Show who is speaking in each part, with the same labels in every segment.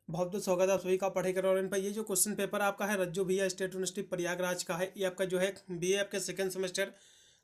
Speaker 1: बहुत बहुत स्वागत है आप सभी का पढ़ेकर ऑनलाइन पर। ये जो क्वेश्चन पेपर आपका है रज्जू भैया स्टेट यूनिवर्सिटी प्रयागराज का है। ये आपका जो है बीए आपके सेकंड सेमेस्टर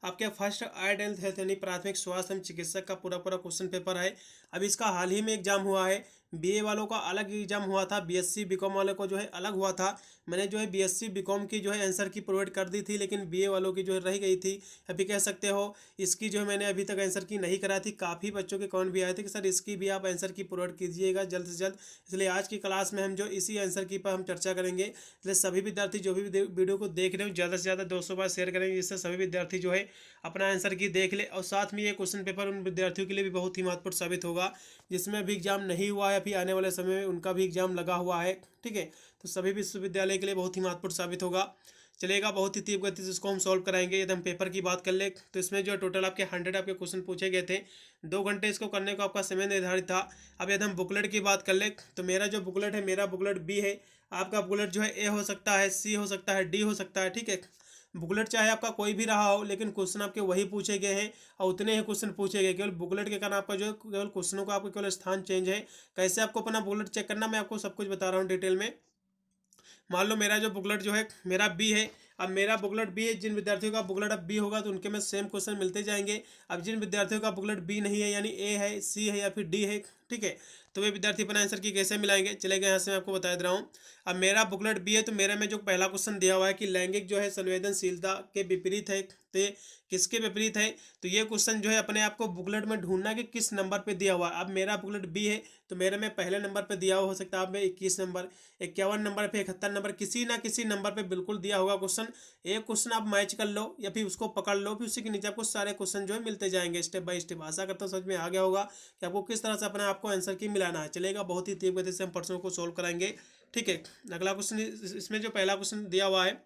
Speaker 1: आपके फर्स्ट आर्ट एंड हेल्थ यानी प्राथमिक स्वास्थ्य एवं चिकित्सक का पूरा पूरा क्वेश्चन पेपर है। अब इसका हाल ही में एग्जाम हुआ है। बीए वालों का अलग एग्जाम हुआ था, बीएससी बीकॉम वालों को जो है अलग हुआ था। मैंने जो है बीएससी बीकॉम की जो है आंसर की प्रोवाइड कर दी थी, लेकिन बीए वालों की जो है रह गई थी। अभी कह सकते हो इसकी जो है मैंने अभी तक आंसर की नहीं कराई थी। काफ़ी बच्चों के कमेंट भी आए थे कि सर इसकी भी आप आंसर की प्रोवाइड कीजिएगा जल्द से जल्द। इसलिए आज की क्लास में हम जो इसी आंसर की पर हम चर्चा करेंगे। इसलिए सभी विद्यार्थी जो भी वीडियो को देख रहे हो ज़्यादा से ज़्यादा 200 बार शेयर करेंगे, जिससे सभी विद्यार्थी जो है अपना आंसर की देख ले। और साथ में ये क्वेश्चन पेपर उन विद्यार्थियों के लिए भी बहुत ही महत्वपूर्ण साबित होगा जिसमें अभी एग्जाम नहीं हुआ है, अभी आने वाले समय में उनका भी एग्जाम लगा हुआ है। ठीक है, तो सभी विश्वविद्यालय के लिए बहुत ही महत्वपूर्ण साबित होगा। चलेगा, बहुत ही तीव्र गति से इसको हम सॉल्व कराएंगे। यदि हम पेपर की बात कर ले तो इसमें जो टोटल आपके 100 आपके क्वेश्चन पूछे गए थे। 2 घंटे इसको करने को आपका समय निर्धारित था। अब यदि हम बुकलेट की बात कर ले तो मेरा जो बुकलेट है, मेरा बुकलेट बी है। आपका बुकलेट जो है ए हो सकता है, सी हो सकता है, डी हो सकता है। ठीक है, बुकलेट चाहे आपका कोई भी रहा हो, लेकिन क्वेश्चन आपके वही पूछे गए हैं और उतने ही क्वेश्चन पूछे गए। केवल बुकलेट के कारण आपका जो है केवल क्वेश्चनों का आपको केवल स्थान चेंज है। कैसे आपको अपना बुकलेट चेक करना मैं आपको सब कुछ बता रहा हूँ डिटेल में। मान लो मेरा जो बुकलेट जो है मेरा बी है। अब मेरा बुकलेट बी है, जिन विद्यार्थियों का बुकलेट अब बी होगा तो उनके में सेम क्वेश्चन मिलते जाएंगे। अब जिन विद्यार्थियों का बुकलेट बी नहीं है यानी ए है, सी है या फिर डी है, ठीक है, तो वे विद्यार्थी अपना आंसर की कैसे मिलाएंगे। चलेगा, यहाँ से मैं आपको बता दे रहा हूँ। अब मेरा बुकलेट बी है तो मेरे में जो पहला क्वेश्चन दिया हुआ है कि लैंगिक जो है संवेदनशीलता के विपरीत है, तो ये किसके विपरीत है। तो ये क्वेश्चन जो है अपने आप को बुकलेट में ढूंढना कि किस नंबर पे दिया हुआ है। अब मेरा बुकलेट बी है तो मेरे में पहले नंबर पे दिया हुआ हो सकता है आप में 21 नंबर, 51 नंबर पे, 71 नंबर, किसी ना किसी नंबर पे बिल्कुल दिया होगा क्वेश्चन। एक क्वेश्चन आप मैच कर लो या फिर उसको पकड़ लो, फिर उसी के नीचे आपको सारे क्वेश्चन जो है मिलते जाएंगे स्टेप बाय स्टेप। आशा करता हूँ समझ में आ गया होगा कि आपको किस तरह से अपने आपको आंसर की मिलाना है। चलेगा, बहुत ही तीव्र गति से हम प्रश्नों को सोल्व कराएंगे। ठीक है, अगला क्वेश्चन इसमें जो पहला क्वेश्चन दिया हुआ है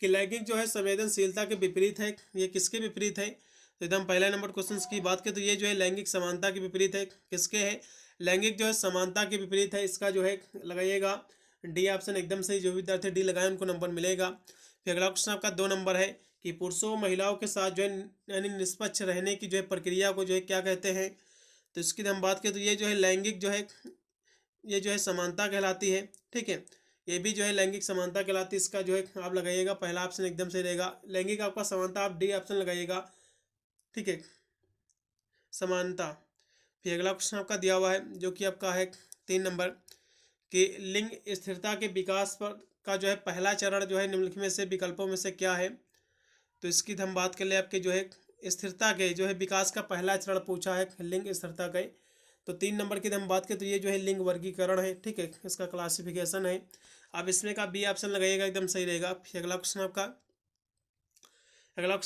Speaker 1: कि लैंगिक जो है संवेदनशीलता के विपरीत है, ये किसके विपरीत है। तो एकदम पहला नंबर क्वेश्चन की बात करें तो ये जो है लैंगिक समानता के विपरीत है। किसके है, लैंगिक जो है समानता के विपरीत है। इसका जो है लगाइएगा डी ऑप्शन, एकदम सही। जो विद्यार्थी डी लगाए उनको नंबर मिलेगा। फिर अगला क्वेश्चन आपका 2 नंबर है कि पुरुषों व महिलाओं के साथ जो है यानी निष्पक्ष रहने की जो है प्रक्रिया को जो है क्या कहते हैं। तो इसकी हम बात करें तो ये जो है लैंगिक जो है ये जो है समानता कहलाती है। ठीक है, ये भी जो है लैंगिक समानता कहलाती है। इसका जो है आप लगाइएगा पहला ऑप्शन एकदम से रहेगा। लैंगिक आपका समानता आप डी ऑप्शन लगाइएगा। ठीक है, समानता। फिर अगला क्वेश्चन आपका दिया हुआ है जो कि आपका है 3 नंबर कि लिंग स्थिरता के विकास पर का जो है पहला चरण जो है निम्नलिखित में से विकल्पों में से क्या है। तो इसकी हम बात कर ले आपके जो है स्थिरता के जो है विकास का पहला चरण पूछा है लिंग स्थिरता का। तो 3 नंबर की हम बात करें तो ये जो है लिंग वर्गीकरण है। ठीक है, इसका क्लासिफिकेशन है। अब इसमें का बी ऑप्शन लगाइएगा, एकदम सही रहेगा। फिर अगला क्वेश्चन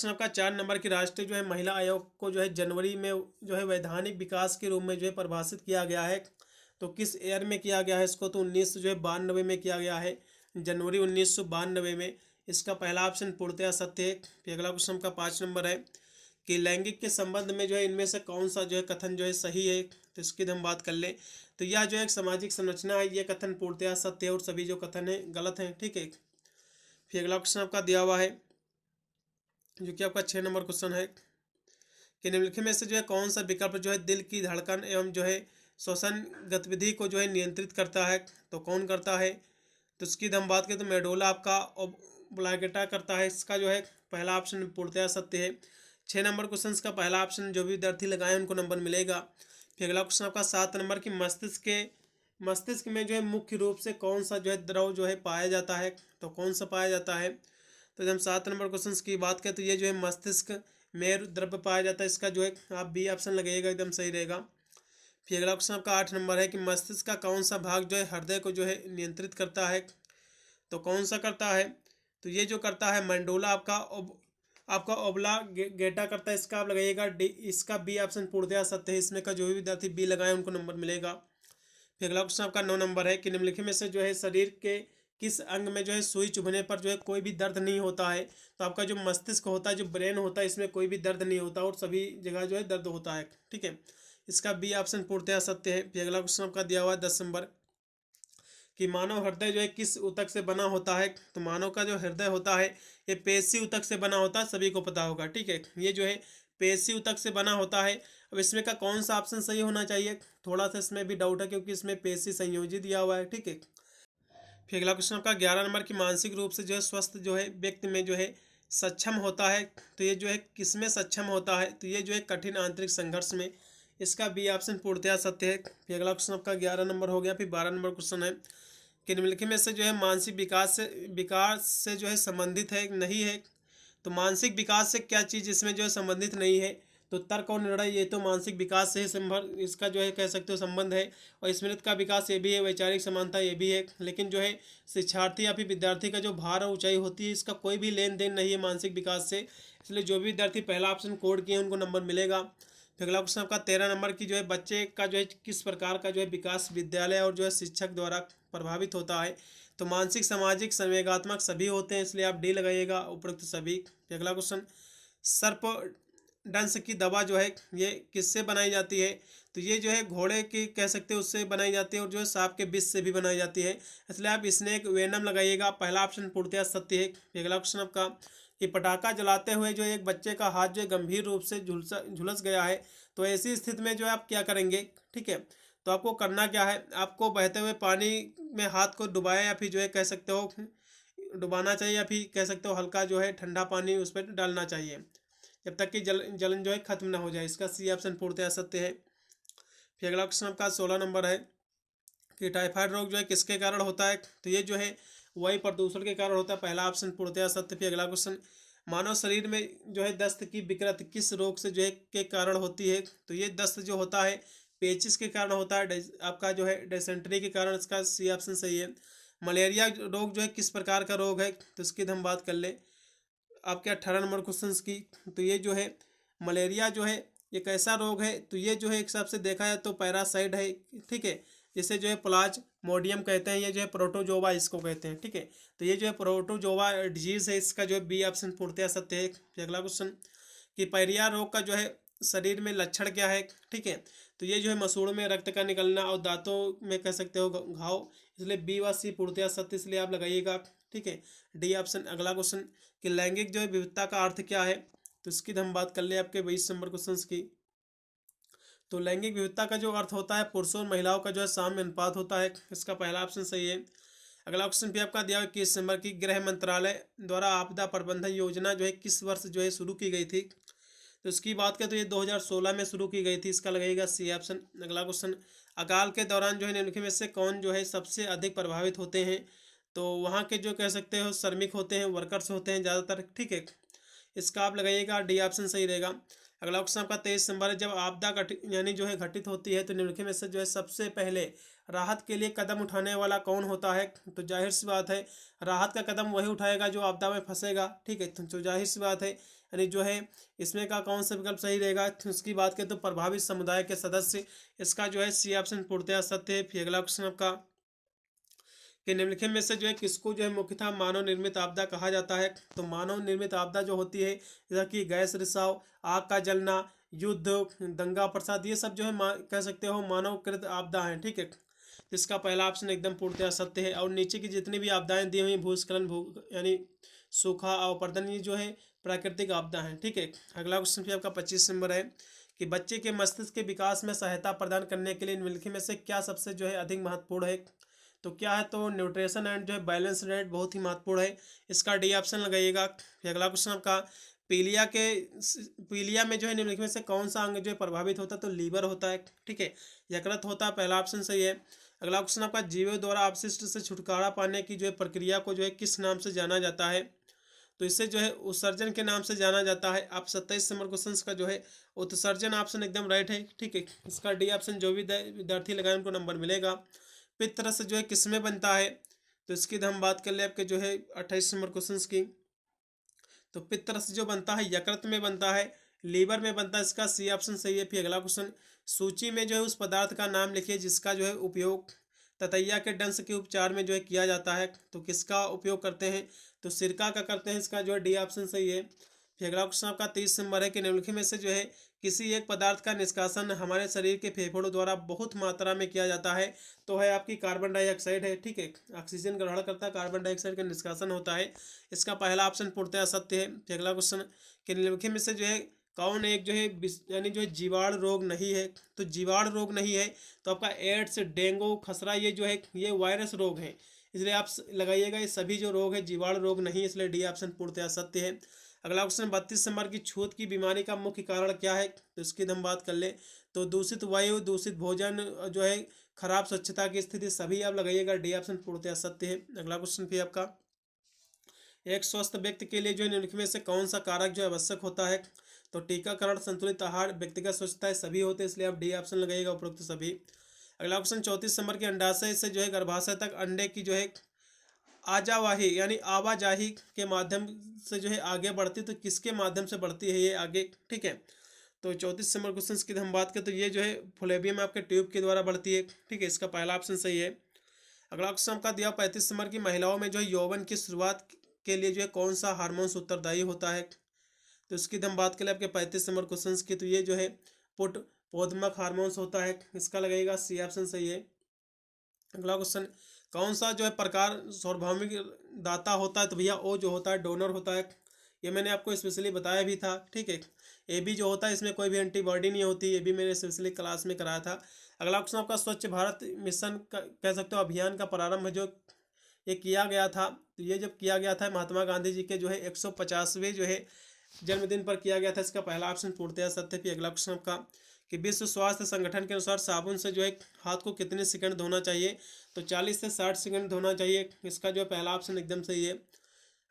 Speaker 1: आपका 4 नंबर की राष्ट्रीय जो है महिला आयोग को जो है जनवरी में जो है वैधानिक विकास के रूप में जो है परिभाषित किया गया है। तो किस ईयर में किया गया है इसको, तो 1992 में किया गया है, जनवरी 1992 में। इसका पहला ऑप्शन पूर्णतया सत्य है। फिर अगला क्वेश्चन का 5 नंबर है कि लैंगिक के संबंध में जो है इनमें से कौन सा जो है कथन जो है सही है। तो इसकी हम बात कर ले तो यह जो है एक सामाजिक संरचना है, ये कथन पूर्णतया सत्य है और सभी जो कथन है गलत है। ठीक है, फिर अगला क्वेश्चन आपका दिया हुआ है जो कि आपका 6 नंबर क्वेश्चन है कि निम्नलिखित में से जो है कौन सा विकल्प जो है दिल की धड़कन एवं जो है श्वसन गतिविधि को जो है नियंत्रित करता है। तो कौन करता है, तो इसकी हम बात करें तो मेडोला आपका ओब्लांगेटा करता है। इसका जो है पहला ऑप्शन पूर्णतया सत्य है। 6 नंबर क्वेश्चन का पहला ऑप्शन जो भी विद्यार्थी लगाए उनको नंबर मिलेगा। फिर अगला क्वेश्चन आपका 7 नंबर की मस्तिष्क में जो है मुख्य रूप से कौन सा जो है द्रव जो है पाया जाता है। तो कौन सा पाया जाता है, तो जब हम 7 नंबर क्वेश्चन की बात करें तो ये जो है मस्तिष्क में द्रव्य पाया जाता है। इसका जो है आप बी ऑप्शन लगेगा, एकदम सही रहेगा। फिर अगला क्वेश्चन आपका 8 नंबर है कि मस्तिष्क का कौन सा भाग जो है हृदय को जो है नियंत्रित करता है। तो कौन सा करता है, तो ये जो करता है मंडोला आपका ओबला गेटा करता है। इसका आप लगाइएगा डी, इसका बी ऑप्शन पूर्णतया सत्य है। इसमें का जो भी विद्यार्थी बी लगाए उनको नंबर मिलेगा। फिर अगला क्वेश्चन आपका 9 नंबर है कि निम्नलिखित में से जो है शरीर के किस अंग में जो है सुई चुभने पर जो है कोई भी दर्द नहीं होता है। तो आपका जो मस्तिष्क होता है, जो ब्रेन होता है, इसमें कोई भी दर्द नहीं होता और सभी जगह जो है दर्द होता है। ठीक है, इसका बी ऑप्शन पूर्णतया सत्य है। फिर अगला क्वेश्चन आपका दिया हुआ है 10 नंबर कि मानव हृदय जो है किस ऊतक से बना होता है। तो मानव का जो हृदय होता है ये पेशी ऊतक से बना होता है, सभी को पता होगा। ठीक है, ये जो है पेशी ऊतक से बना होता है। अब इसमें का कौन सा ऑप्शन सही होना चाहिए, थोड़ा सा इसमें भी डाउट है क्योंकि इसमें पेशी संयोजी दिया हुआ है, ठीक है। फिर अगला क्वेश्चन आपका 11 नंबर की मानसिक रूप से जो है स्वस्थ जो है व्यक्ति में जो है सक्षम होता है, तो ये जो है किस में सक्षम होता है, तो ये जो है कठिन आंतरिक संघर्ष में। इसका बी ऑप्शन पूर्णतया सत्य है। फिर अगला क्वेश्चन आपका 11 नंबर हो गया। फिर 12 नंबर क्वेश्चन है कि निम्नलिखित में से जो है मानसिक विकास से जो है संबंधित है नहीं है, तो मानसिक विकास से क्या चीज़ इसमें जो है संबंधित नहीं है, तो तर्क और निर्णय ये तो मानसिक विकास से ही संबंध इसका जो है कह सकते हो संबंध है, और स्मृति का विकास ये भी है, वैचारिक समानता ये भी है, लेकिन जो है शिक्षार्थी या फिर विद्यार्थी का जो भार और ऊंचाई होती है इसका कोई भी लेन देन नहीं है मानसिक विकास से। इसलिए जो भी विद्यार्थी पहला ऑप्शन कोड किए उनको नंबर मिलेगा। फिर अगला क्वेश्चन आपका 13 नंबर की जो है बच्चे का जो है किस प्रकार का जो है विकास विद्यालय और जो है शिक्षक द्वारा प्रभावित होता है, तो मानसिक सामाजिक संवेगात्मक सभी होते हैं, इसलिए आप डी लगाइएगा उपरोक्त सभी। फिर अगला क्वेश्चन सर्प डंस की दवा जो है ये किससे बनाई जाती है, तो ये जो है घोड़े की कह सकते हो उससे बनाई जाती है और जो है सांप के विष से भी बनाई जाती है, इसलिए आप स्नेक वेनम लगाइएगा। पहला ऑप्शन पूर्णतया सत्य है। फिर अगला क्वेश्चन आपका कि पटाखा जलाते हुए जो एक बच्चे का हाथ जो है गंभीर रूप से झुलस गया है, तो ऐसी स्थिति में जो है आप क्या करेंगे, ठीक है। तो आपको करना क्या है, आपको बहते हुए पानी में हाथ को डुबाया या फिर जो है कह सकते हो डुबाना चाहिए, या फिर कह सकते हो हल्का जो है ठंडा पानी उस पर डालना चाहिए जब तक कि जलन जो है खत्म ना हो जाए। इसका सी ऑप्शन पूर्णतया सत्य है। फिर अगला क्वेश्चन आपका 16 नंबर है कि टाइफाइड रोग जो है किसके कारण होता है, तो ये जो है वही प्रदूषण के कारण होता है। पहला ऑप्शन पूर्णतया सत्य। फिर अगला क्वेश्चन मानव शरीर में जो है दस्त की विकृति किस रोग से जो है के कारण होती है, तो ये दस्त जो होता है पेचिस के कारण होता है, आपका जो है डिसेंट्री के कारण। इसका सी ऑप्शन सही है। मलेरिया रोग जो है किस प्रकार का रोग है, तो इसकी हम बात कर ले आपके 18 नंबर क्वेश्चन की, तो ये जो है मलेरिया जो है एक ऐसा रोग है, तो ये जो है एक हिसाब से देखा जाए तो पैरासाइट है, ठीक है, जिसे जो है प्लाज्मोडियम कहते हैं, ये जो है प्रोटोजोवा इसको कहते हैं, ठीक है। तो ये जो है प्रोटोजोवा डिजीज है, इसका जो है बी ऑप्शन पूर्णतया सत्य है। फिर अगला क्वेश्चन कि पायरिया रोग का जो है शरीर में लक्षण क्या है, ठीक है, तो ये जो है मसूड़ों में रक्त का निकलना और दांतों में कह सकते हो घाव, इसलिए बी व सी पूर्णतया सत्य, इसलिए आप लगाइएगा, ठीक है, डी ऑप्शन। अगला क्वेश्चन कि लैंगिक जो है विविधता का अर्थ क्या है, तो इसकी हम बात कर ले आपके 22 नंबर क्वेश्चन की। तो लैंगिक विविधता का जो अर्थ होता है पुरुषों और महिलाओं का जो है साम्य अनुपात होता है, इसका पहला ऑप्शन सही है। अगला क्वेश्चन भी आपका दिया हुआ 21 नंबर की गृह मंत्रालय द्वारा आपदा प्रबंधन योजना जो है किस वर्ष जो है शुरू की गई थी, तो इसकी बात करें तो ये 2016 में शुरू की गई थी, इसका लगेगा सी ऑप्शन। अगला क्वेश्चन अकाल के दौरान जो है निम्नलिखित में से कौन जो है सबसे अधिक प्रभावित होते हैं, तो वहाँ के जो कह सकते हो श्रमिक होते हैं, वर्कर्स होते हैं ज़्यादातर, ठीक है, इसका आप लगाइएगा, डी ऑप्शन सही रहेगा। अगला क्वेश्चन आपका 23 नंबर है जब आपदा घटित यानी जो है घटित होती है तो निम्नलिखित में से जो है सबसे पहले राहत के लिए कदम उठाने वाला कौन होता है, तो जाहिर सी बात है राहत का कदम वही उठाएगा जो आपदा में फंसेगा, ठीक है, तो जाहिर सी बात है यानी जो है इसमें का कौन सा विकल्प सही रहेगा, तो उसकी बात करें तो प्रभावित समुदाय के सदस्य, इसका जो है सी ऑप्शन पूर्णतया सत्य है। फिर अगला क्वेश्चन आपका कि निम्नलिखित में से जो है किसको जो है मुख्यतः मानव निर्मित आपदा कहा जाता है, तो मानव निर्मित आपदा जो होती है जैसा कि गैस रिसाव, आग का जलना, युद्ध, दंगा प्रसाद, ये सब जो है कह सकते हो मानवकृत आपदा हैं, ठीक है, इसका पहला ऑप्शन एकदम पूर्णतया सत्य है। और नीचे की जितनी भी आपदाएं दी हुई भूस्खलन यानी सूखा अवपर्दन, ये जो है प्राकृतिक आपदा हैं, ठीक है। अगला क्वेश्चन भी आपका 25 नंबर है कि बच्चे के मस्तिष्क के विकास में सहायता प्रदान करने के लिए निम्नलिखित में से क्या सबसे जो है अधिक महत्वपूर्ण है, तो क्या है, तो न्यूट्रिशन एंड जो है बैलेंस डाइट बहुत ही महत्वपूर्ण है, इसका डी ऑप्शन लगाइएगा। फिर अगला क्वेश्चन आपका पीलिया में जो है निम्नलिखित में से कौन सा अंग जो है प्रभावित होता है, तो लीवर होता है, ठीक है, यकृत होता है, पहला ऑप्शन सही है। अगला क्वेश्चन आपका जीवों द्वारा अपशिष्ट से छुटकारा पाने की जो है प्रक्रिया को जो है किस नाम से जाना जाता है, तो इसे जो है उत्सर्जन के नाम से जाना जाता है। आप 27 नंबर क्वेश्चन का जो है उत्सर्जन ऑप्शन एकदम राइट है, ठीक है, इसका डी ऑप्शन। जो भी विद्यार्थी लगाए उनको नंबर मिलेगा। पित्त रस जो है किसमें बनता है, तो इसकी हम बात कर ले आपके जो है 28 नंबर क्वेश्चन की, तो पित्त रस जो बनता है यकृत में बनता है, लीवर में बनता है, इसका सी ऑप्शन सही है। फिर अगला क्वेश्चन सूची में जो है उस पदार्थ का नाम लिखिए जिसका जो है उपयोग ततैया के डंस के उपचार में जो है किया जाता है, तो किसका उपयोग करते हैं, तो सिरका का करते हैं, इसका जो है डी ऑप्शन सही है। फिर अगला क्वेश्चन आपका 30 नंबर है कि निम्नलिखित में से जो है किसी एक पदार्थ का निष्कासन हमारे शरीर के फेफड़ों द्वारा बहुत मात्रा में किया जाता है, तो है आपकी कार्बन डाइऑक्साइड है, ठीक है, ऑक्सीजन ग्रहण करता है, कार्बन डाइऑक्साइड का निष्कासन होता है, इसका पहला ऑप्शन पूर्णतया सत्य है। फिर अगला क्वेश्चन कि निम्नलिखित में से जो है कौन एक जो है यानी जो है जीवाणु रोग नहीं है? तो जीवाणु रोग नहीं है तो आपका एड्स, डेंगू, खसरा ये जो है ये वायरस रोग है, इसलिए आप लगाइएगा ये सभी जो रोग है जीवाणु रोग नहीं, इसलिए डी ऑप्शन पूर्णतः सत्य है। अगला क्वेश्चन 32 नंबर की छूत की बीमारी का मुख्य कारण क्या है? तो इसकी हम बात कर ले तो दूषित वायु, दूषित भोजन, जो है खराब स्वच्छता की स्थिति, सभी आप लगाइएगा, डी ऑप्शन पूर्णतः सत्य है। अगला क्वेश्चन फिर आपका, एक स्वस्थ व्यक्ति के लिए जो निम्नलिखित में से कौन सा कारक जो आवश्यक होता है? तो टीकाकरण, संतुलित आहार, व्यक्तिगत स्वच्छता सभी होते हैं, इसलिए आप डी ऑप्शन लगाइएगा, उपरोक्त सभी। अगला क्वेश्चन 34 नंबर के, अंडाशय से जो है गर्भाशय तक अंडे की जो है आजावाही यानी आवाजाही के माध्यम से जो है आगे बढ़ती, तो किसके माध्यम से बढ़ती है ये आगे? ठीक है, तो 34 नंबर क्वेश्चन की हम बात करें तो ये जो है फ्लोएबियम आपके ट्यूब के द्वारा बढ़ती है। ठीक है, इसका पहला ऑप्शन सही है। अगला क्वेश्चन आपका दिया 35 नंबर की, महिलाओं में जो है यौवन की शुरुआत के लिए जो है कौन सा हार्मोन्स उत्तरदायी होता है? तो इसकी हम बात करें आपके 35 नंबर क्वेश्चन की, तो ये जो है पोधमक हार्मोन्स होता है, इसका लगेगा सी ऑप्शन सही है। अगला क्वेश्चन, कौन सा जो है प्रकार सार्वभौमिक दाता होता है? तो भैया ओ जो होता है डोनर होता है, ये मैंने आपको स्पेशली बताया भी था। ठीक है, ए बी जो होता है इसमें कोई भी एंटीबॉडी नहीं होती, ये भी मैंने स्पेशली क्लास में कराया था। अगला क्वेश्चन आपका, स्वच्छ भारत मिशन का कह सकते हो अभियान का प्रारंभ जो ये किया गया था, तो ये जब किया गया था महात्मा गांधी जी के जो है 150वें जो है जन्मदिन पर किया गया था, इसका पहला ऑप्शन पूर्णतः सत्य। फिर अगला क्वेश्चन आपका कि विश्व स्वास्थ्य संगठन के अनुसार साबुन से जो है हाथ को कितने सेकंड धोना चाहिए? तो 40 से 60 सेकंड धोना चाहिए, इसका जो है पहला ऑप्शन एकदम सही है।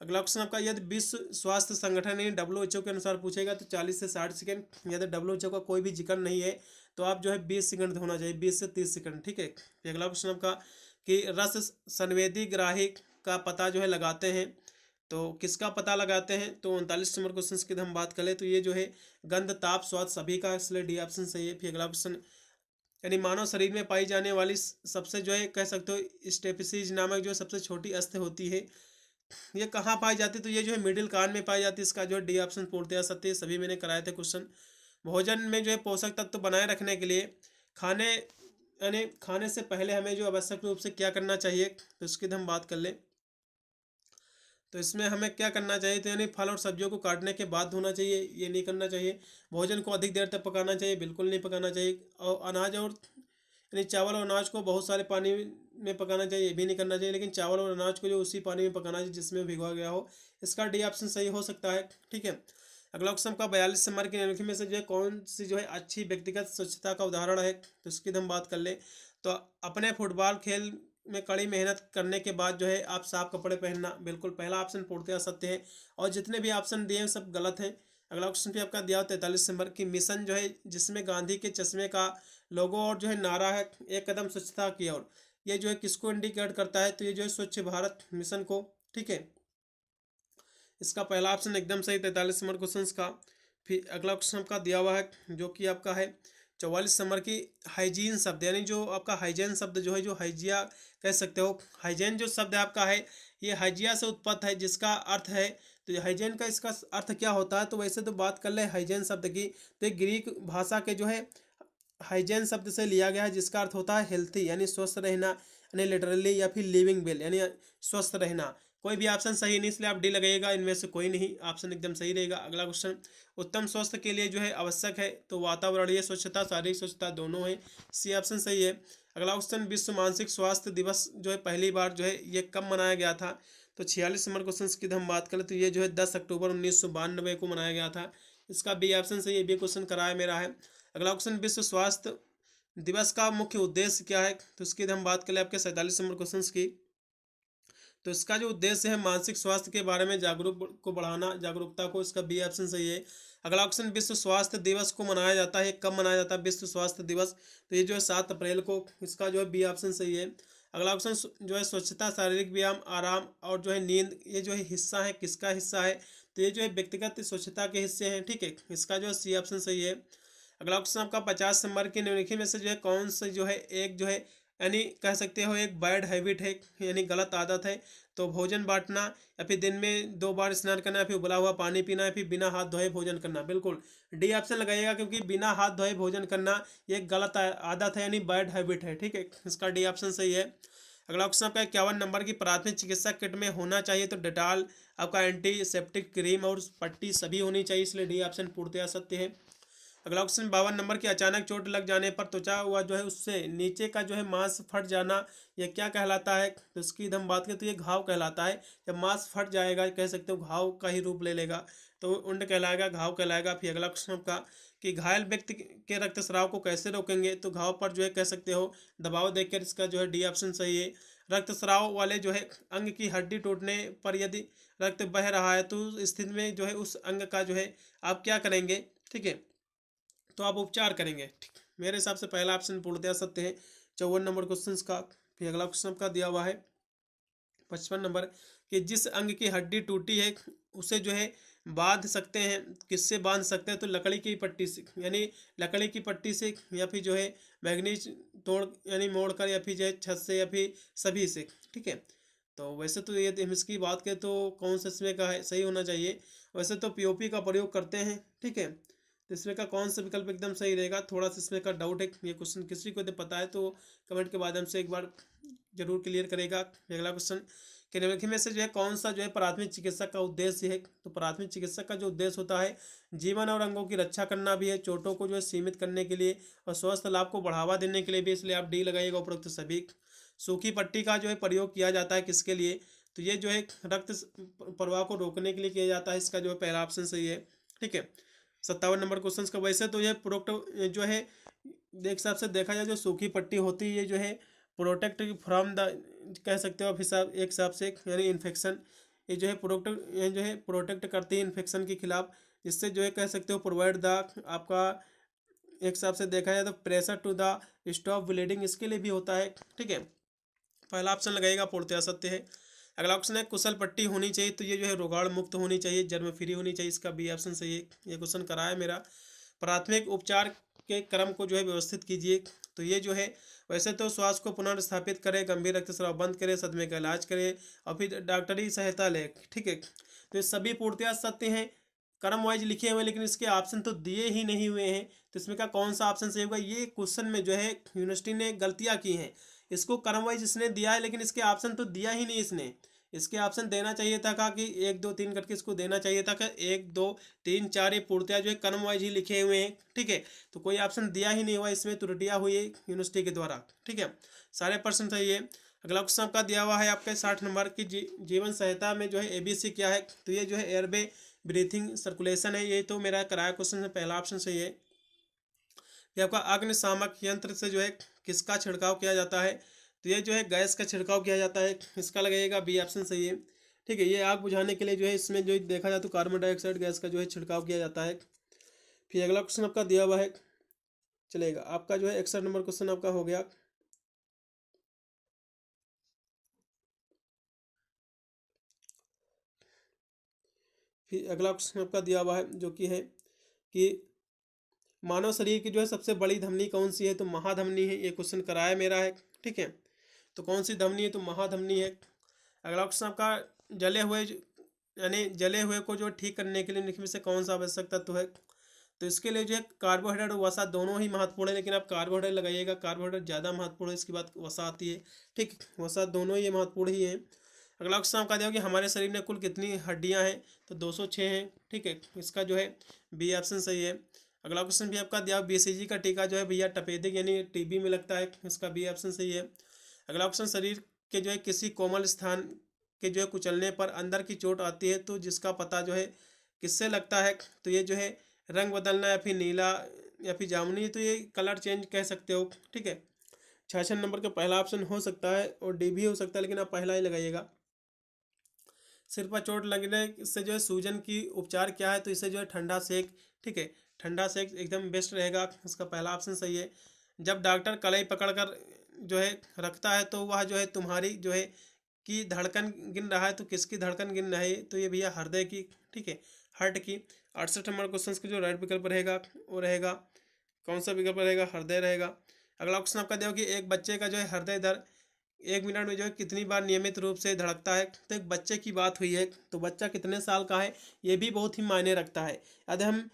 Speaker 1: अगला क्वेश्चन आपका, यदि विश्व स्वास्थ्य संगठन यानी WHO के अनुसार पूछेगा तो 40 से 60 सेकंड, यदि WHO का कोई भी जिक्र नहीं है तो आप जो है 20 सेकंड धोना चाहिए, 20 से 30 सेकंड। ठीक है, अगला क्वेश्चन आपका कि रस संवेदी ग्राही का पता जो है लगाते हैं, तो किसका पता लगाते हैं? तो 39 नंबर क्वेश्चन की हम बात करें तो ये जो है गंध, ताप, स्वाद सभी का, इसलिए डी ऑप्शन सही है। फिर अगला क्वेश्चन, यानी मानव शरीर में पाई जाने वाली सबसे जो है कह सकते हो स्टेपिसीज नामक जो सबसे छोटी अस्थि होती है, ये कहाँ पाई जाती है? तो ये जो है मिडिल कान में पाई जाती है, इसका जो है डी ऑप्शन पूर्णतः सत्य है, सभी मैंने कराए थे क्वेश्चन। भोजन में जो है पोषक तत्व तो बनाए रखने के लिए खाने यानी खाने से पहले हमें जो आवश्यक रूप से क्या करना चाहिए? तो इसकी हम बात कर लें तो इसमें हमें क्या करना चाहिए? तो यानी फल और सब्जियों को काटने के बाद धोना चाहिए, ये नहीं करना चाहिए। भोजन को अधिक देर तक पकाना चाहिए, बिल्कुल नहीं पकाना चाहिए। और अनाज और यानी चावल और अनाज को बहुत सारे पानी में पकाना चाहिए, ये भी नहीं करना चाहिए। लेकिन चावल और अनाज को जो उसी पानी में पकाना चाहिए जिसमें भिगोआ गया हो, इसका डी ऑप्शन सही हो सकता है। ठीक है, अगला क्वेश्चन का 42 नंबर की निम्नलिखित में से जो है कौन सी जो है अच्छी व्यक्तिगत स्वच्छता का उदाहरण है? तो इसकी हम बात कर ले तो अपने फुटबॉल खेल में कड़ी मेहनत करने के बाद जो है आप साफ कपड़े पहनना, बिल्कुल पहला ऑप्शन पूर्णतः सत्य है, और जितने भी ऑप्शन दिए हैं सब गलत हैं। अगला क्वेश्चन भी आपका दिया 43 नंबर की, मिशन जो है जिसमें गांधी के चश्मे का लोगो और जो है नारा है एक कदम स्वच्छता की ओर, ये जो है किसको इंडिकेट करता है? तो ये जो है स्वच्छ भारत मिशन को। ठीक है, इसका पहला ऑप्शन एकदम सही 43 नंबर क्वेश्चन का। फिर अगला क्वेश्चन आपका दिया हुआ है जो कि आपका है 44 नंबर की, हाइजीन शब्द यानी जो आपका हाइजीन शब्द जो है जो हाइजिया कह सकते हो, हाइजीन जो शब्द आपका है ये हाइजिया से उत्पन्न है, जिसका अर्थ है तो हाइजीन का इसका अर्थ क्या होता है? तो वैसे तो बात कर ले हाइजीन शब्द की, तो ये ग्रीक भाषा के जो है हाइजीन शब्द से लिया गया है, जिसका अर्थ होता है हेल्थी यानी स्वस्थ रहना, यानी लिटरली, या फिर लिविंग वेल यानी स्वस्थ रहना। कोई भी ऑप्शन सही नहीं, इसलिए आप डी लगाइएगा, इनमें से कोई नहीं ऑप्शन एकदम सही रहेगा। अगला क्वेश्चन, उत्तम स्वास्थ्य के लिए जो है आवश्यक है, तो वातावरणीय स्वच्छता, शारीरिक स्वच्छता दोनों है, सी ऑप्शन सही है। अगला क्वेश्चन, विश्व मानसिक स्वास्थ्य दिवस जो है पहली बार जो है ये कब मनाया गया था? तो 46 नंबर क्वेश्चन की हम बात करें तो ये जो है 10 अक्टूबर 1992 को मनाया गया था, इसका बी ऑप्शन सही है, बी क्वेश्चन कराया मेरा है। अगला क्वेश्चन, विश्व स्वास्थ्य दिवस का मुख्य उद्देश्य क्या है? तो इसकी हम बात करें आपके 47 नंबर क्वेश्चन की, तो इसका जो उद्देश्य है मानसिक स्वास्थ्य के बारे में जागरूक को बढ़ाना, जागरूकता को, इसका बी ऑप्शन सही है। अगला ऑप्शन, विश्व स्वास्थ्य दिवस को मनाया जाता है, कब मनाया जाता है विश्व स्वास्थ्य दिवस? तो ये जो है 7 अप्रैल को, इसका जो है बी ऑप्शन सही है। अगला ऑप्शन जो है स्वच्छता, शारीरिक व्यायाम, आराम और जो है नींद, ये जो है हिस्सा है, किसका हिस्सा है? तो ये जो है व्यक्तिगत स्वच्छता के हिस्से हैं। ठीक है, इसका जो है सी ऑप्शन सही है। अगला क्वेश्चन आपका 50 नंबर के निम्नलिखित में से जो है कौन सा जो है एक जो है यानी कह सकते हो एक बैड हैबिट है यानी गलत आदत है? तो भोजन बांटना, या फिर दिन में 2 बार स्नान करना, या फिर उबला हुआ पानी पीना, या फिर बिना हाथ धोए भोजन करना, बिल्कुल डी ऑप्शन लगाइएगा, क्योंकि बिना हाथ धोए भोजन करना ये गलत आदत है यानी बैड हैबिट है। ठीक है, इसका डी ऑप्शन सही है। अगला क्वेश्चन आपका 51 नंबर की प्राथमिक चिकित्सा किट में होना चाहिए तो डेटॉल, आपका एंटीसेप्टिक क्रीम और पट्टी सभी होनी चाहिए, इसलिए डी ऑप्शन पूर्णतया सत्य है। अगला क्वेश्चन 52 नंबर की अचानक चोट लग जाने पर त्वचा हुआ जो है उससे नीचे का जो है मांस फट जाना, यह क्या कहलाता है? तो इसकी हम बात करें तो ये घाव कहलाता है। जब मांस फट जाएगा कह सकते हो घाव का ही रूप ले लेगा तो उंड कहलाएगा, घाव कहलाएगा। फिर अगला क्वेश्चन आपका कि घायल व्यक्ति के रक्तस्राव को कैसे रोकेंगे? तो घाव पर जो है कह सकते हो दबाव देकर, इसका जो है डी ऑप्शन सही है। रक्तस्राव वाले जो है अंग की हड्डी टूटने पर यदि रक्त बह रहा है तो उस स्थिति में जो है उस अंग का जो है आप क्या करेंगे? ठीक है, तो आप उपचार करेंगे। ठीक, मेरे हिसाब से पहला ऑप्शन पूर्णतया सत्य है 54 नंबर क्वेश्चन का। फिर अगला क्वेश्चन का दिया हुआ है 55 नंबर कि जिस अंग की हड्डी टूटी है उसे जो है बांध सकते हैं, किससे बांध सकते हैं? तो लकड़ी की पट्टी से, यानी लकड़ी की पट्टी से, या फिर जो है मैग्नीज तोड़ यानी मोड़ कर, या फिर जो है छत से, या फिर सभी से। ठीक है, तो वैसे तो ये हम इसकी बात करें तो कौन सा इसमें का है सही होना चाहिए? वैसे तो पीओपी का प्रयोग करते हैं। ठीक है, तो इसमें का कौन सा विकल्प एकदम सही रहेगा? थोड़ा सा इसमें का डाउट है, ये क्वेश्चन किसी को यदि पता है तो कमेंट के माध्यम से एक बार जरूर क्लियर करेगा। अगला क्वेश्चन कि निम्नलिखित में से जो है कौन सा जो है प्राथमिक चिकित्सा का उद्देश्य है? तो प्राथमिक चिकित्सा का जो उद्देश्य होता है जीवन और अंगों की रक्षा करना भी है, चोटों को जो है सीमित करने के लिए और स्वस्थ लाभ को बढ़ावा देने के लिए भी, इसलिए आप डी लगाइएगा उपरोक्त सभी। सूखी पट्टी का जो है प्रयोग किया जाता है किसके लिए? तो ये जो है रक्त प्रवाह को रोकने के लिए किया जाता है, इसका जो है पहला ऑप्शन सही है। ठीक है, 57 नंबर क्वेश्चन का वैसे तो ये प्रोडक्ट जो है एक हिसाब से देखा जाए जो सूखी पट्टी होती है ये जो है प्रोटेक्ट फ्रॉम द कह सकते हो आप हिसाब एक हिसाब से, यानी इन्फेक्शन। ये जो है प्रोटेक्ट, ये जो है प्रोटेक्ट करती है इन्फेक्शन के खिलाफ, जिससे जो है कह सकते हो प्रोवाइड द आपका एक हिसाब से देखा जाए तो pressure to the stop bleeding, इसके लिए भी होता है। ठीक है, पहला ऑप्शन लगाएगा पूर्णतया सत्य है। अगला ऑप्शन है कुशल पट्टी होनी चाहिए, तो ये जो है रोगाण मुक्त होनी चाहिए, जर्म फ्री होनी चाहिए, इसका बी ऑप्शन सही है। ये क्वेश्चन करा है मेरा। प्राथमिक उपचार के क्रम को जो है व्यवस्थित कीजिए, तो ये जो है वैसे तो श्वास को पुनर्स्थापित करें, गंभीर रक्तस्राव बंद करें, सदमे का इलाज करें और फिर डॉक्टरी सहायता ले। ठीक है, तो ये सभी पूर्णतया सत्य हैं, क्रम वाइज लिखे हुए, लेकिन इसके ऑप्शन तो दिए ही नहीं हुए हैं। तो इसमें का कौन सा ऑप्शन सही होगा? ये क्वेश्चन में जो है यूनिवर्सिटी ने गलतियां की हैं, इसको क्रम वाइज इसने दिया है लेकिन इसके ऑप्शन तो दिया ही नहीं इसने। इसके ऑप्शन देना चाहिए था कि 1 2 3 करके इसको देना चाहिए था कि 1 2 3 4, ये पूर्णतया जो है क्रम वाइज ही लिखे हुए हैं। ठीक है, तो कोई ऑप्शन दिया ही नहीं हुआ, इसमें त्रुटियां हुई है यूनिवर्सिटी के द्वारा। ठीक है, सारे प्रश्न सही है। अगला क्वेश्चन आपका दिया हुआ है आपके 60 नंबर की जीवन सहायता में जो है एबीसी क्या है? तो ये जो है एयरवे ब्रीथिंग सर्कुलेशन है, ये तो मेरा कराया क्वेश्चन है, पहला ऑप्शन सही है। ये आपका अग्निशामक यंत्र से जो है किसका छिड़काव किया जाता है? तो ये जो है गैस का छिड़काव किया जाता है, इसका लगेगा बी ऑप्शन सही है। ठीक है, ये आग बुझाने के लिए जो है इसमें जो देखा जाए तो कार्बन डाइऑक्साइड गैस का जो है छिड़काव किया जाता है। फिर अगला क्वेश्चन आपका दिया हुआ है, चलेगा आपका जो है 61 नंबर क्वेश्चन आपका हो गया। फिर अगला क्वेश्चन आपका दिया हुआ है जो कि है कि मानव शरीर की जो है सबसे बड़ी धमनी कौन सी है? तो महाधमनी है, ये क्वेश्चन कराया मेरा है। ठीक है, तो कौन सी धमनी है? तो महाधमनी है। अगला क्वेश्चन आपका जले हुए यानी जले हुए को जो ठीक करने के लिए निम्न में से कौन सा आवश्यक तत्व है? तो इसके लिए जो है कार्बोहाइड्रेट और वसा दोनों ही महत्वपूर्ण है, लेकिन आप कार्बोहाइड्रेट लगाइएगा, कार्बोहाइड्रेट ज़्यादा महत्वपूर्ण है, इसके बाद वसा आती है। ठीक, वसा दोनों ही महत्वपूर्ण ही है। अगला क्वेश्चन आपका दिया कि हमारे शरीर में कुल कितनी हड्डियां हैं? तो 206 हैं। ठीक है, इसका जो है बी ऑप्शन सही है। अगला क्वेश्चन भी आपका दिया बीसीजी का टीका जो है भैया तपेदिक यानी टीबी में लगता है, इसका बी ऑप्शन सही है। अगला क्वेश्चन शरीर के जो है किसी कोमल स्थान के जो है कुचलने पर अंदर की चोट आती है तो जिसका पता जो है किससे लगता है? तो ये जो है रंग बदलना या फिर नीला या फिर जामुनी, तो ये कलर चेंज कह सकते हो। ठीक है, 66 नंबर का पहला ऑप्शन हो सकता है और डी भी हो सकता है, लेकिन आप पहला ही लगाइएगा। सिर पर चोट लगने से जो है सूजन की उपचार क्या है? तो इसे जो है ठंडा सेक। ठीक है, ठंडा सेक एकदम बेस्ट रहेगा, इसका पहला ऑप्शन सही है। जब डॉक्टर कलाई पकड़कर जो है रखता है तो वह जो है तुम्हारी जो है की धड़कन गिन रहा है, तो किसकी धड़कन गिन रहा है? तो ये भैया हृदय की। ठीक है, हार्ट की। 68 नंबर क्वेश्चन का जो राइट विकल्प रहेगा वो रहेगा कौन सा विकल्प रहेगा? हृदय रहेगा। अगला क्वेश्चन आपका देखो कि एक बच्चे का जो है हृदय दर 1 मिनट में जो है कितनी बार नियमित रूप से धड़कता है? तो एक बच्चे की बात हुई है, तो बच्चा कितने साल का है ये भी बहुत ही मायने रखता है। यदि हम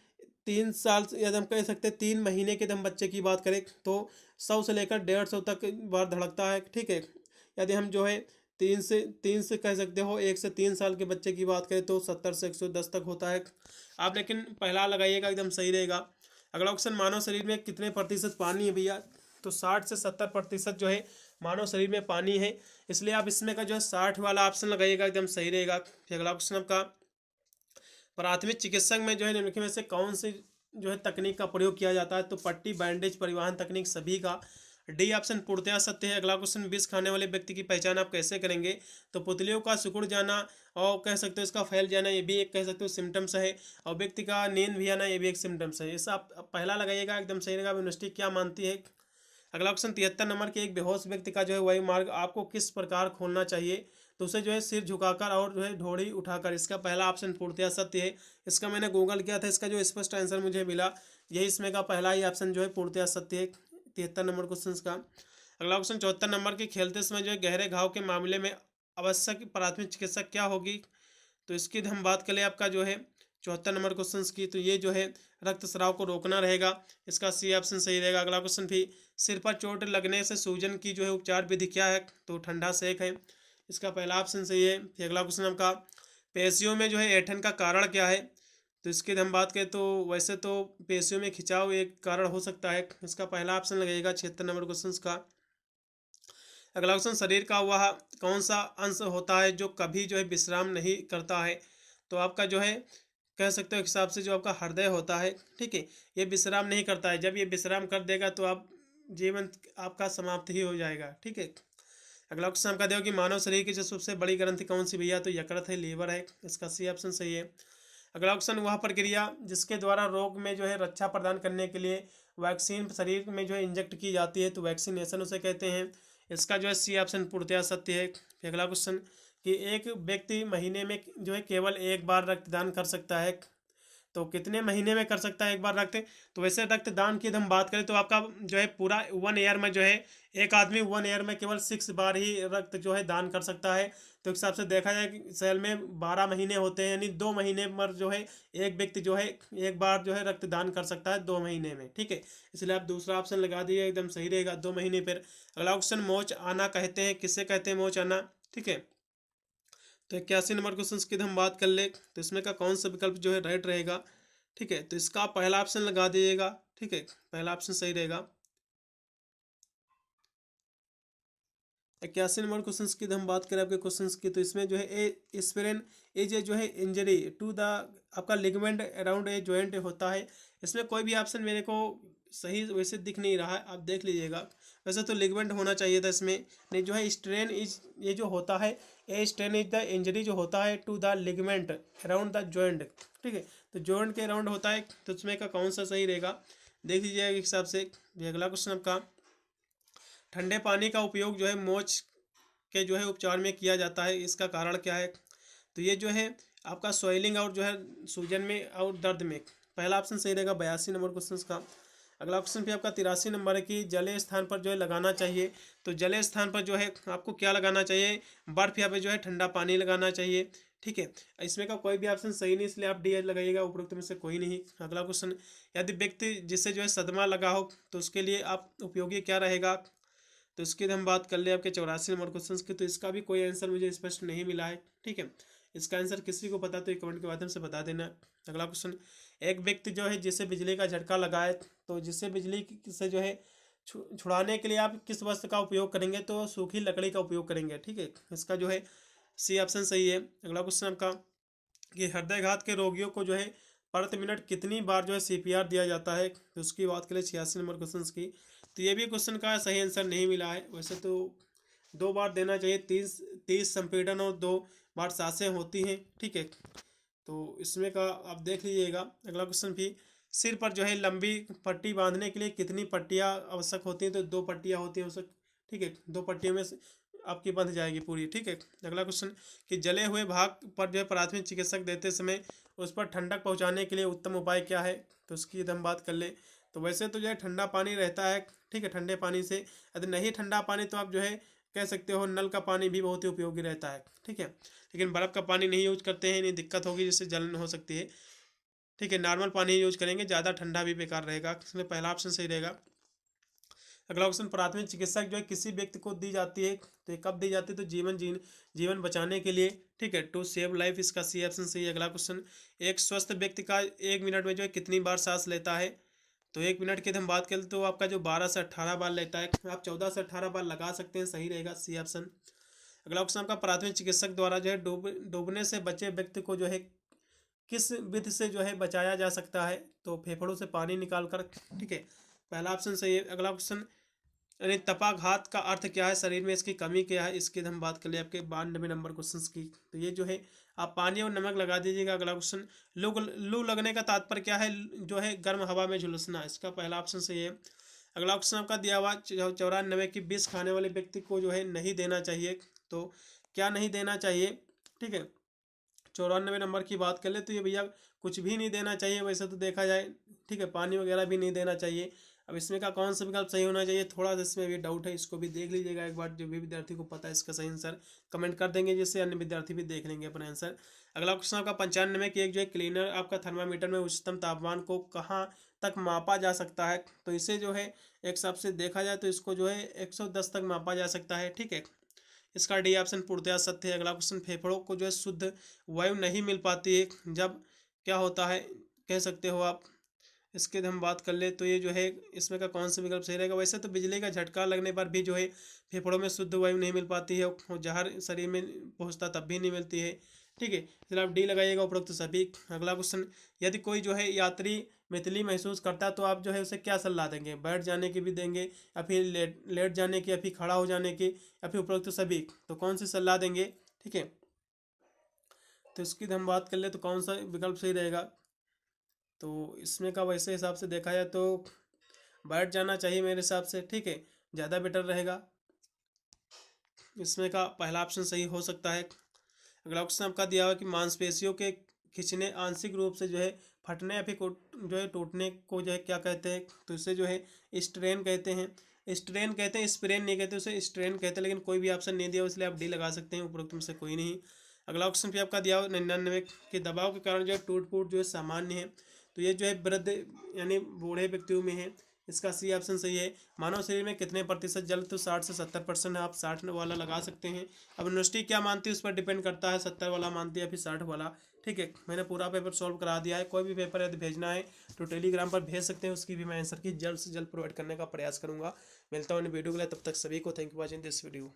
Speaker 1: 3 साल यदि हम कह सकते हैं 3 महीने के हम बच्चे की बात करें तो 100 से लेकर 150 तक बार धड़कता है। ठीक है, यदि हम जो है तीन से कह सकते हो 1 से 3 साल के बच्चे की बात करें तो 70 से 110 तक होता है। आप लेकिन पहला लगाइएगा, एकदम सही रहेगा। अगला क्वेश्चन, मानव शरीर में कितने प्रतिशत पानी है भैया? तो 60 से 70% जो है मानव शरीर में पानी है, इसलिए आप इसमें का जो है 60 वाला ऑप्शन लगाइएगा, एकदम सही रहेगा। फिर अगला क्वेश्चन आपका, प्राथमिक चिकित्सक में जो है निम्नलिखित में से कौन सी जो है तकनीक का प्रयोग किया जाता है? तो पट्टी, बैंडेज, परिवहन तकनीक, सभी का। डी ऑप्शन पूर्णतया सत्य है। अगला क्वेश्चन, विष खाने वाले व्यक्ति की पहचान आप कैसे करेंगे? तो पुतलियों का सिकुड़ जाना और कह सकते हो इसका फैल जाना, ये भी एक कह सकते हो सिम्टम्स है। और व्यक्ति का नींद भी आना, ये भी एक सिम्टम्स है। ऐसा आप पहला लगाइएगा, एकदम सही रहेगा। यूनिवर्सिटी क्या मानती है? अगला क्वेश्चन, 73 नंबर के, एक बेहोश व्यक्ति का जो है वही मार्ग आपको किस प्रकार खोलना चाहिए? तो उसे जो है सिर झुकाकर और जो है ढोड़ी उठाकर। इसका पहला ऑप्शन पूर्णतया सत्य है। इसका मैंने गूगल किया था, इसका जो स्पष्ट आंसर मुझे मिला यही, इसमें का पहला ही ऑप्शन जो है पूर्णतया सत्य है 73 नंबर क्वेश्चन का। अगला क्वेश्चन 74 नंबर के, खेलते समय जो है गहरे घाव के मामले में आवश्यक प्राथमिक चिकित्सा क्या होगी? तो इसकी हम बात करें आपका जो है 74 नंबर क्वेश्चन की, तो ये जो है रक्तस्राव को रोकना रहेगा। इसका सी ऑप्शन सही रहेगा। अगला क्वेश्चन भी, सिर पर चोट लगने से सूजन की जो है उपचार विधि क्या है? तो ठंडा सेक है। इसका पहला ऑप्शन सही है। फिर अगला क्वेश्चन आपका, पेशियों में जो है ऐंठन का कारण क्या है? तो इसकी हम बात करें तो वैसे तो पेशियों में खिंचाव एक कारण हो सकता है। इसका पहला ऑप्शन लगेगा 76 नंबर क्वेश्चन का। अगला क्वेश्चन, शरीर का वह कौन सा अंश होता है जो कभी जो है विश्राम नहीं करता है? तो आपका जो है कह सकते हो एक हिसाब से जो आपका हृदय होता है, ठीक है, ये विश्राम नहीं करता है। जब ये विश्राम कर देगा तो आप जीवन आपका समाप्त ही हो जाएगा, ठीक है। अगला क्वेश्चन आपका देखो कि मानव शरीर की जो सबसे बड़ी ग्रंथि कौन सी भैया? तो यकृत है, लीवर है। इसका सी ऑप्शन सही है। अगला क्वेश्चन, वह प्रक्रिया जिसके द्वारा रोग में जो है रक्षा प्रदान करने के लिए वैक्सीन शरीर में जो है इंजेक्ट की जाती है, तो वैक्सीनेशन उसे कहते हैं। इसका जो है सी ऑप्शन पूर्णतया सत्य है। फिर अगला क्वेश्चन, कि एक व्यक्ति महीने में जो है केवल एक बार रक्तदान कर सकता है, तो कितने महीने में कर सकता है एक बार रक्त? तो वैसे रक्तदान की हम बात करें तो आपका जो है पूरा 1 ईयर में जो है एक आदमी 1 ईयर में केवल 6 बार ही रक्त जो है दान कर सकता है। तो एक हिसाब से देखा जाए कि साल में 12 महीने होते हैं, यानी 2 महीने पर जो है एक व्यक्ति जो है एक बार जो है रक्तदान कर सकता है 2 महीने में, ठीक है। इसलिए आप दूसरा ऑप्शन लगा दिए, एकदम सही रहेगा, 2 महीने पर। अगला क्वेश्चन, मोच आना कहते हैं, किससे कहते हैं मोच आना? ठीक है, तो 81 नंबर क्वेश्चन की हम बात कर ले तो इसमें का कौन सा विकल्प जो है राइट रहेगा? ठीक है, तो इसका पहला ऑप्शन लगा दीजिएगा, ठीक है, पहला ऑप्शन सही रहेगा। 81 नंबर क्वेश्चन की हम बात करें आपके क्वेश्चन की, तो इसमें जो है ए स्प्रेन एज जो है इंजरी टू द आपका लिगमेंट अराउंड ए जॉइंट होता है। इसमें कोई भी ऑप्शन मेरे को सही वैसे दिख नहीं रहा है, आप देख लीजिएगा। वैसे तो लिगमेंट होना चाहिए था इसमें, नहीं जो है स्ट्रेन इज ये जो होता है, a strain is the injury जो होता है to the ligament around the joint, ठीक है, तो जॉइंट के अराउंड होता है, तो उसमें का कौन सा सही रहेगा देख लीजिएगा एक हिसाब से। अगला क्वेश्चन आपका, ठंडे पानी का उपयोग जो है मोच के जो है उपचार में किया जाता है, इसका कारण क्या है? तो ये जो है आपका स्वेलिंग और जो है सूजन में और दर्द में। पहला ऑप्शन सही रहेगा 82 नंबर क्वेश्चन का। अगला क्वेश्चन भी आपका 83 नंबर है कि जले स्थान पर जो है लगाना चाहिए। तो जले स्थान पर जो है आपको क्या लगाना चाहिए? बर्फ या फिर जो है ठंडा पानी लगाना चाहिए, ठीक है। इसमें का कोई भी ऑप्शन सही नहीं, इसलिए आप डी लगाइएगा, उपरोक्त में से कोई नहीं। अगला क्वेश्चन, यदि व्यक्ति जिससे जो है सदमा लगा हो तो उसके लिए आप उपयोगी क्या रहेगा? तो इसकी हम बात कर ले आपके 84 नंबर क्वेश्चन की, तो इसका भी कोई आंसर मुझे स्पष्ट नहीं मिला है, ठीक है। इसका आंसर किसी को पता तो ये कमेंट के माध्यम से बता देना। अगला क्वेश्चन, एक व्यक्ति जो है जिसे बिजली का झटका लगाए, तो जिससे बिजली से जो है छुड़ाने के लिए आप किस वस्त्र का उपयोग करेंगे? तो सूखी लकड़ी का उपयोग करेंगे, ठीक है। इसका जो है सी ऑप्शन सही है। अगला क्वेश्चन आपका, कि हृदयघात के रोगियों को जो है प्रति मिनट कितनी बार जो है सीपीआर दिया जाता है? तो उसकी बात करें 86 नंबर क्वेश्चन की, तो ये भी क्वेश्चन का सही आंसर नहीं मिला है। वैसे तो 2 बार देना चाहिए, 30 संपीड़न और 2 बार सांसें होती हैं, ठीक है। तो इसमें का आप देख लीजिएगा। अगला क्वेश्चन भी, सिर पर जो है लंबी पट्टी बांधने के लिए कितनी पट्टियाँ आवश्यक होती हैं? तो 2 पट्टियाँ होती हैं आवश्यक, ठीक है, 2 पट्टियों में आपकी बंध जाएगी पूरी, ठीक है। अगला क्वेश्चन, कि जले हुए भाग पर जो है प्राथमिक चिकित्सक देते समय उस पर ठंडक पहुंचाने के लिए उत्तम उपाय क्या है? तो उसकी हम बात कर ले तो वैसे तो जो है ठंडा पानी रहता है, ठीक है, ठंडे पानी से। यदि नहीं ठंडा पानी तो आप जो है कह सकते हो नल का पानी भी बहुत ही उपयोगी रहता है, ठीक है। लेकिन बर्फ़ का पानी नहीं यूज करते हैं, नहीं दिक्कत होगी, जिससे जलन हो सकती है, ठीक है। नॉर्मल पानी यूज करेंगे, ज़्यादा ठंडा भी बेकार रहेगा, इसमें पहला ऑप्शन सही रहेगा। अगला क्वेश्चन, प्राथमिक चिकित्सा जो है किसी व्यक्ति को दी जाती है, तो ये कब दी जाती है? तो जीवन बचाने के लिए, ठीक है, टू सेव लाइफ, इसका सी ऑप्शन सही है। अगला क्वेश्चन, एक स्वस्थ व्यक्ति का 1 मिनट में जो है कितनी बार सांस लेता है? तो 1 मिनट की हम बात करें तो आपका जो 12 से 18 बार लेता है, आप 14 से 18 बार लगा सकते हैं, सही रहेगा सी ऑप्शन। अगला क्वेश्चन आपका, प्राथमिक चिकित्सक द्वारा जो है डूबने से बचे व्यक्ति को जो है किस विधि से जो है बचाया जा सकता है? तो फेफड़ों से पानी निकाल कर, ठीक है, पहला ऑप्शन सही है। अगला क्वेश्चन, यानी तपाघात का अर्थ क्या है? शरीर में इसकी कमी क्या है? इसकी हम बात कर ले आपके 92 नंबर क्वेश्चन की। तो ये जो है आप पानी और नमक लगा दीजिएगा। अगला क्वेश्चन, लू लगने का तात्पर्य क्या है? जो है गर्म हवा में झुलसना, इसका पहला ऑप्शन सही है। अगला क्वेश्चन आपका दिया हुआ 94 की विष खाने वाले व्यक्ति को जो है नहीं देना चाहिए, तो क्या नहीं देना चाहिए? ठीक है, 94 नंबर की बात कर ले तो ये भैया कुछ भी नहीं देना चाहिए वैसे तो देखा जाए, ठीक है, पानी वगैरह भी नहीं देना चाहिए। अब इसमें का कौन सा विकल्प सही होना चाहिए, थोड़ा सा इसमें भी डाउट है, इसको भी देख लीजिएगा एक बार, जो भी विद्यार्थी को पता है इसका सही आंसर कमेंट कर देंगे, जिससे अन्य विद्यार्थी भी देख लेंगे अपना आंसर। अगला क्वेश्चन आपका 95 की एक जो है क्लीनर आपका थर्मामीटर में उच्चतम तापमान को कहाँ तक मापा जा सकता है? तो इसे जो है एक हिसाब से देखा जाए तो इसको जो है 110 तक मापा जा सकता है, ठीक है, इसका डी ऑप्शन पूर्णतः सत्य है। अगला क्वेश्चन, फेफड़ों को जो है शुद्ध वायु नहीं मिल पाती है जब क्या होता है, कह सकते हो आप? इसके हम बात कर ले तो ये जो है इसमें का कौन सा विकल्प सही रहेगा? वैसे तो बिजली का झटका लगने पर भी जो है फेफड़ों में शुद्ध वायु नहीं मिल पाती है और जहर शरीर में पहुंचता तब भी नहीं मिलती है, ठीक है, इसलिए आप डी लगाइएगा उपरोक्त सभी। अगला क्वेश्चन, यदि कोई जो है यात्री मितली महसूस करता है तो आप जो है उसे क्या सलाह देंगे? बैठ जाने की भी देंगे या फिर लेट जाने की या फिर खड़ा हो जाने की या फिर उपरोक्त सभी? तो कौन सी सलाह देंगे, ठीक है, तो इसकी हम बात कर ले तो कौन सा विकल्प सही रहेगा? तो इसमें का वैसे हिसाब से देखा जाए तो बैठ जाना चाहिए मेरे हिसाब से, ठीक है, ज़्यादा बेटर रहेगा, इसमें का पहला ऑप्शन सही हो सकता है। अगला क्वेश्चन आपका दिया हुआ कि मांसपेशियों के खिंचने आंशिक रूप से जो है फटने या फिर जो है टूटने को जो है क्या कहते हैं? तो इसे जो है स्ट्रेन कहते हैं, स्ट्रेन कहते हैं, स्प्रेन नहीं कहते, उसे स्ट्रेन कहते हैं, लेकिन कोई भी ऑप्शन नहीं दिया इसलिए आप डी लगा सकते हैं, उपरोक्त में से कोई नहीं। अगला ऑप्शन भी आपका दिया हुआ 99 के दबाव के कारण जो है टूट फूट जो है सामान्य है, तो ये जो है वृद्ध यानी बूढ़े व्यक्तियों में है, इसका सी ऑप्शन सही है। मानव शरीर में कितने प्रतिशत जल? तो 60 से 70% है, आप 60 वाला लगा सकते हैं। अब यूनिवर्सिटी क्या मानती है उस पर डिपेंड करता है, 70 वाला मानती है या फिर 60 वाला, ठीक है। मैंने पूरा पेपर सॉल्व करा दिया है, कोई भी पेपर यदि भेजना है तो टेलीग्राम पर भेज सकते हैं, उसकी भी मैं आंसर की जल्द से जल्द प्रोवाइड करने का प्रयास करूंगा। मिलता हूँ वीडियो के लिए, तब तक सभी को thank you watching this video.